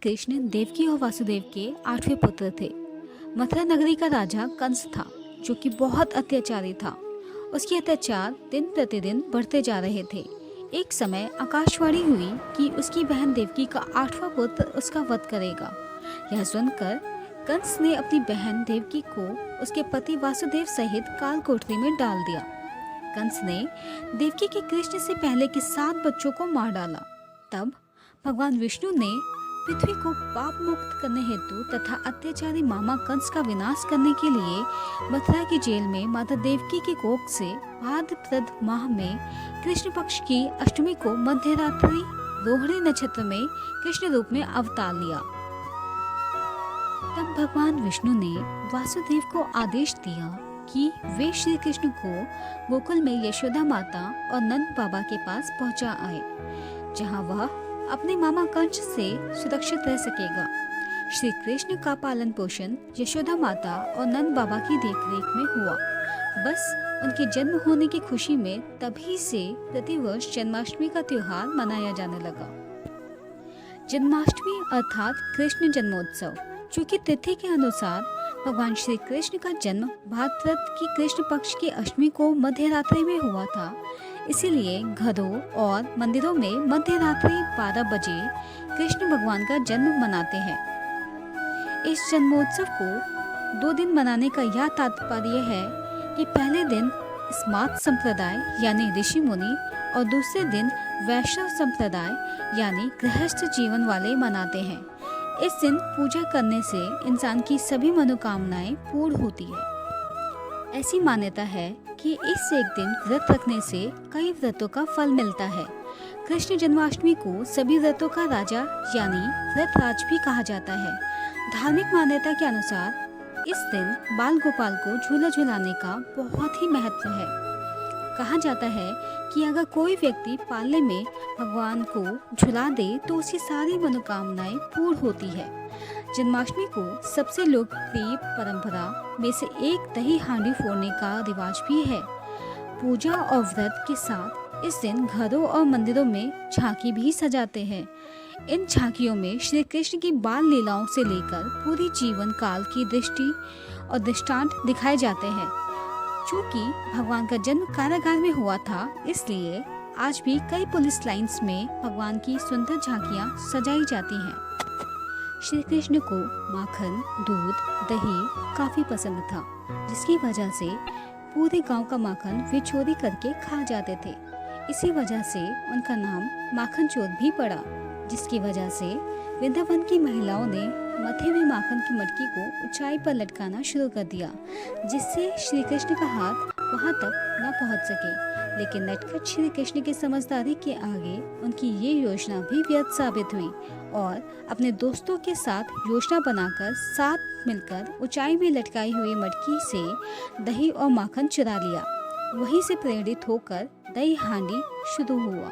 कृष्ण देवकी और वासुदेव के 8वें पुत्र थे। मथुरा नगरी का राजा कंस था, जो कि बहुत अत्याचारी था। उसके अत्याचार दिन प्रतिदिन बढ़ते जा रहे थे। एक समय आकाशवाणी हुई कि उसकी बहन देवकी का 8वां पुत्र उसका वध करेगा। यह सुनकर कंस ने अपनी बहन देवकी को उसके पति वासुदेव सहित काल कोठरी में डाल दिया। कंस ने देवकी के कृष्ण से पहले के 7 बच्चों को मार डाला। तब भगवान विष्णु ने पृथ्वी को पाप मुक्त करने हेतु तथा अत्याचारी मामा कंस का विनाश करने के लिए मथुरा की जेल में माता देवकी के कोख से भाद्रपद माह में कृष्ण पक्ष की अष्टमी को मध्यरात्रि रोहिणी नक्षत्र में कृष्ण रूप में अवतार लिया। तब भगवान विष्णु ने वासुदेव को आदेश दिया कि वे श्री कृष्ण को गोकुल में यशोदा माता और नंद बाबा के पास पहुंचा आए, जहां वह अपने मामा कंस से सुरक्षित रह सकेगा। श्री कृष्ण का पालन पोषण यशोदा माता और नंद बाबा की देखरेख में हुआ। बस उनके जन्म होने की खुशी में तभी से प्रतिवर्ष जन्माष्टमी का त्योहार मनाया जाने लगा। जन्माष्टमी अर्थात कृष्ण जन्मोत्सव, चूँकि तिथि के अनुसार भगवान श्री कृष्ण का जन्म भाद्रपद की कृष्ण पक्ष की अष्टमी को मध्यरात्रि में हुआ था, इसीलिए घरों और मंदिरों में मध्यरात्रि 12 बजे कृष्ण भगवान का जन्म मनाते हैं। इस जन्मोत्सव को 2 दिन मनाने का यह तात्पर्य है कि पहले दिन स्मार्त संप्रदाय यानी ऋषि मुनि और दूसरे दिन वैष्णव संप्रदाय यानी गृहस्थ जीवन वाले मनाते हैं। इस दिन पूजा करने से इंसान की सभी मनोकामनाएं पूर्ण होती है। ऐसी मान्यता है कि इस एक दिन व्रत रखने से कई व्रतों का फल मिलता है। कृष्ण जन्माष्टमी को सभी व्रतों का राजा यानी व्रतराज भी कहा जाता है। धार्मिक मान्यता के अनुसार इस दिन बाल गोपाल को झूला झुलाने का बहुत ही महत्व है। कहा जाता है कि अगर कोई व्यक्ति पालने में भगवान को झुला दे तो उसकी सारी मनोकामनाएं पूर्ण होती है। जन्माष्टमी को सबसे लोकप्रिय परंपरा में से एक दही हांडी फोड़ने का रिवाज भी है। पूजा और व्रत के साथ इस दिन घरों और मंदिरों में झांकी भी सजाते हैं। इन झांकियों में श्री कृष्ण की बाल लीलाओं से लेकर पूरी जीवन काल की दृष्टि और दृष्टांत दिखाए जाते हैं। चूँकि भगवान का जन्म कारागार में हुआ था, इसलिए आज भी कई पुलिस लाइंस में भगवान की सुंदर झांकियाँ सजाई जाती हैं। श्री कृष्ण को माखन, दूध, दही काफी पसंद था, जिसकी वजह से पूरे गांव का माखन वे चोरी करके खा जाते थे। इसी वजह से उनका नाम माखन चोर भी पड़ा, जिसकी वजह से वृंदावन की महिलाओं ने मथे में माखन की मटकी को ऊंचाई पर लटकाना शुरू कर दिया, जिससे श्री कृष्ण का हाथ वहां तक न पहुंच सके। लेकिन नटखट श्री कृष्ण की समझदारी के आगे उनकी ये योजना भी व्यर्थ साबित हुई और अपने दोस्तों के साथ योजना बनाकर साथ मिलकर ऊंचाई में लटकाई हुई मटकी से दही और माखन चुरा लिया। वहीं से प्रेरित होकर दही हांडी शुरू हुआ।